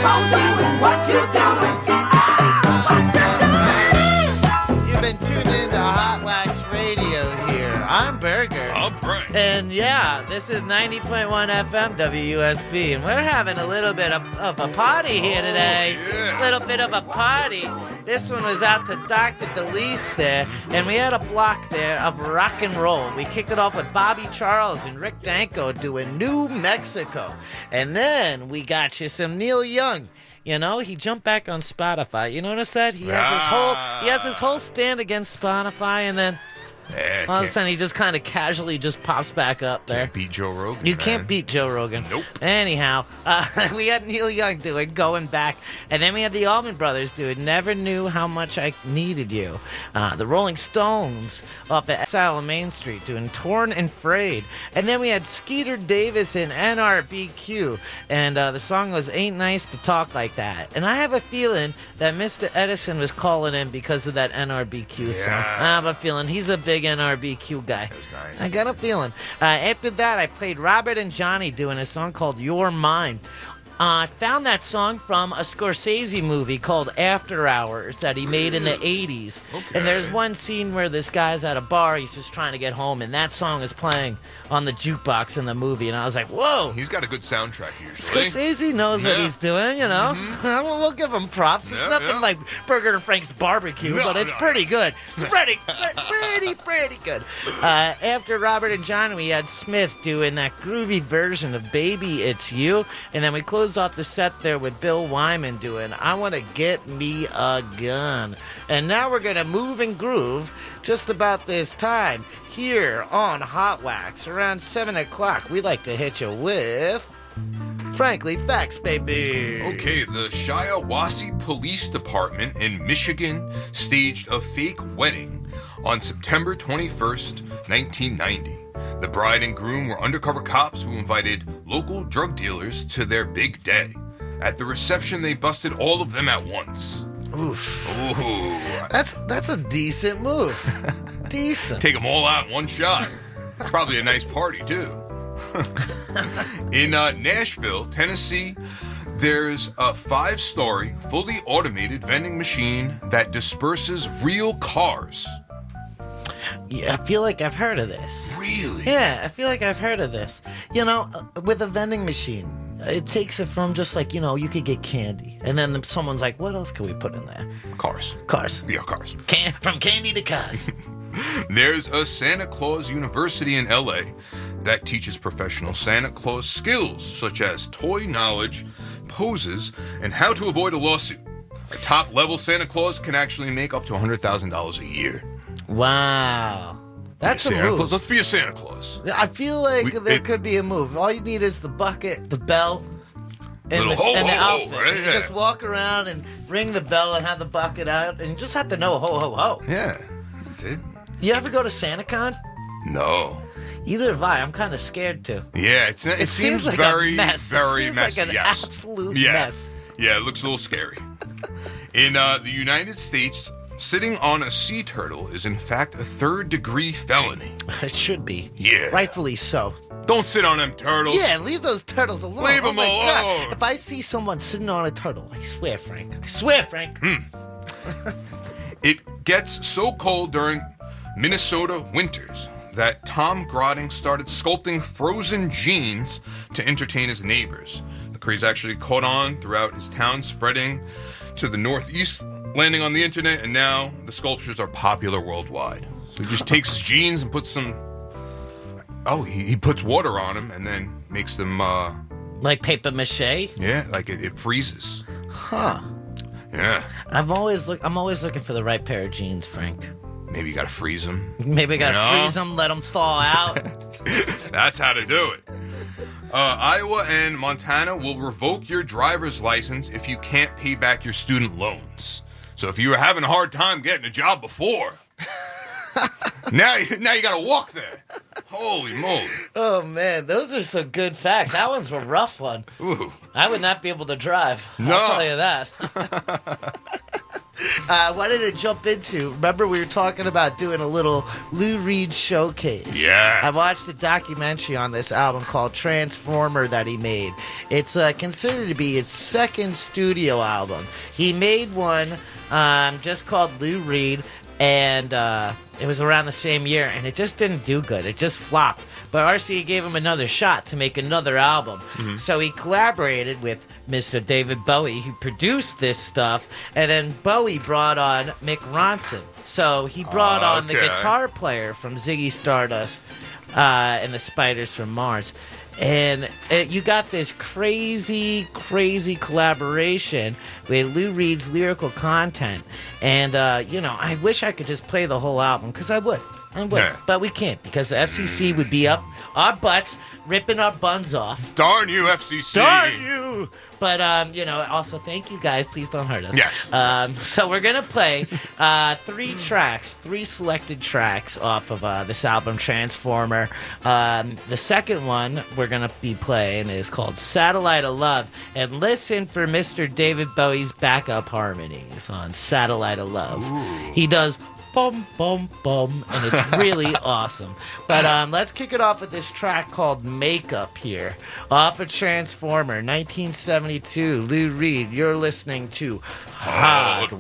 on doing what you doing. You've been tuned into Hot Wax Radio here. I'm Burger. I'm Frank. And yeah, this is 90.1 FM WUSB, and we're having a little bit of a party here today. Yeah. A little bit of a party. This one was out to Dr. DeLeese there, and we had a block there of rock and roll. We kicked it off with Bobby Charles and Rick Danko doing New Mexico. And then we got you some Neil Young. You know, he jumped back on Spotify. You notice that? He has his whole stand against Spotify, and then all of a sudden he just kind of casually just pops back up there. Can't beat Joe Rogan. You can't beat Joe Rogan. Nope. Anyhow, we had Neil Young doing Going Back, and then we had the Allman Brothers doing Never Knew How Much I Needed You. The Rolling Stones off at Exile on Main Street doing Torn and Frayed. And then we had Skeeter Davis and NRBQ, and the song was Ain't Nice to Talk Like That. And I have a feeling that Mr. Edison was calling in because of that NRBQ song. I have a feeling he's a big NRBQ guy. That was nice. I got a feeling. After that, I played Robert and Johnny doing a song called You're Mine. I found that song from a Scorsese movie called After Hours that he made in the 80s. Okay. And there's one scene where this guy's at a bar, he's just trying to get home, and that song is playing on the jukebox in the movie. And I was like, whoa. He's got a good soundtrack usually. Scorsese knows what he's doing, you know. We'll give him props. It's nothing like Burger and Frank's Barbecue, but it's pretty good. Pretty good. After Robert and John, we had Smith doing that groovy version of Baby It's You. And then we closed off the set there with Bill Wyman doing I Want to Get Me a Gun. And now we're going to move and groove just about this time here on Hot Wax around 7 o'clock. We like to hit you with Frankly Facts, baby. Okay, the Shiawassee Police Department in Michigan staged a fake wedding on September 21st, 1990. The bride and groom were undercover cops who invited local drug dealers to their big day. At the reception, they busted all of them at once. Oof. Ooh. That's a decent move. Decent. Take them all out in one shot. Probably a nice party, too. In Nashville, Tennessee, there's a 5-story, fully automated vending machine that disperses real cars. Yeah, I feel like I've heard of this. Really? Yeah, I feel like I've heard of this. You know, with a vending machine, it takes it from just like, you know, you could get candy. And then someone's like, what else can we put in there? Cars. Cars. Yeah, cars. From candy to cars. There's a Santa Claus University in LA that teaches professional Santa Claus skills such as toy knowledge, poses, and how to avoid a lawsuit. A top-level Santa Claus can actually make up to $100,000 a year. Wow. That's a move. Claus. Let's be a Santa Claus. I feel like there could be a move. All you need is the bucket, the bell, and the outfit. Right? You just walk around and ring the bell and have the bucket out, and you just have to know ho, ho, ho. Yeah, that's it. You ever go to SantaCon? No. Either have I. I'm kind of scared to. Yeah, it seems like very, a mess. very it seems messy. like an absolute mess. Yeah, it looks a little scary. In the United States, sitting on a sea turtle is in fact a third-degree felony. It should be. Yeah. Rightfully so. Don't sit on them turtles. Yeah, leave those turtles alone. Leave them my alone. God. If I see someone sitting on a turtle, I swear, Frank. It gets so cold during Minnesota winters that Tom Grotting started sculpting frozen jeans to entertain his neighbors. The craze actually caught on throughout his town, spreading to the northeast, landing on the internet, and now the sculptures are popular worldwide. So he just takes his jeans and puts some... Oh, he puts water on them and then makes them... Like paper mache? Yeah, like it freezes. Huh. Yeah. I'm always looking for the right pair of jeans, Frank. Maybe you gotta freeze them. Maybe I gotta freeze them, let them thaw out. That's how to do it. Iowa and Montana will revoke your driver's license if you can't pay back your student loans. So if you were having a hard time getting a job before, now you gotta walk there. Holy moly. Oh, man, those are some good facts. That one's a rough one. Ooh. I would not be able to drive. No. I'll tell you that. Wanted to jump into. Remember, we were talking about doing a little Lou Reed showcase. Yeah. I watched a documentary on this album called Transformer that he made. It's considered to be his second studio album. He made one just called Lou Reed, and it was around the same year, and it just didn't do good. It just flopped. But RCA gave him another shot to make another album. Mm-hmm. So he collaborated with Mr. David Bowie, who produced this stuff, and then Bowie brought on Mick Ronson. So he brought on the guitar player from Ziggy Stardust and the Spiders from Mars. And you got this crazy, crazy collaboration with Lou Reed's lyrical content. And, I wish I could just play the whole album, because I would. Yeah. But we can't, because the FCC would be up our butts, ripping our buns off. Darn you, FCC. Darn you. But, also thank you guys. Please don't hurt us. Yes. So we're going to play 3 selected tracks off of this album, Transformer. The second one we're going to be playing is called Satellite of Love. And listen for Mr. David Bowie's backup harmonies on Satellite of Love. Ooh. He does bum, bum, bum, and it's really awesome. But let's kick it off with this track called Makeup here, off of Transformer, 1972, Lou Reed. You're listening to Hardwired.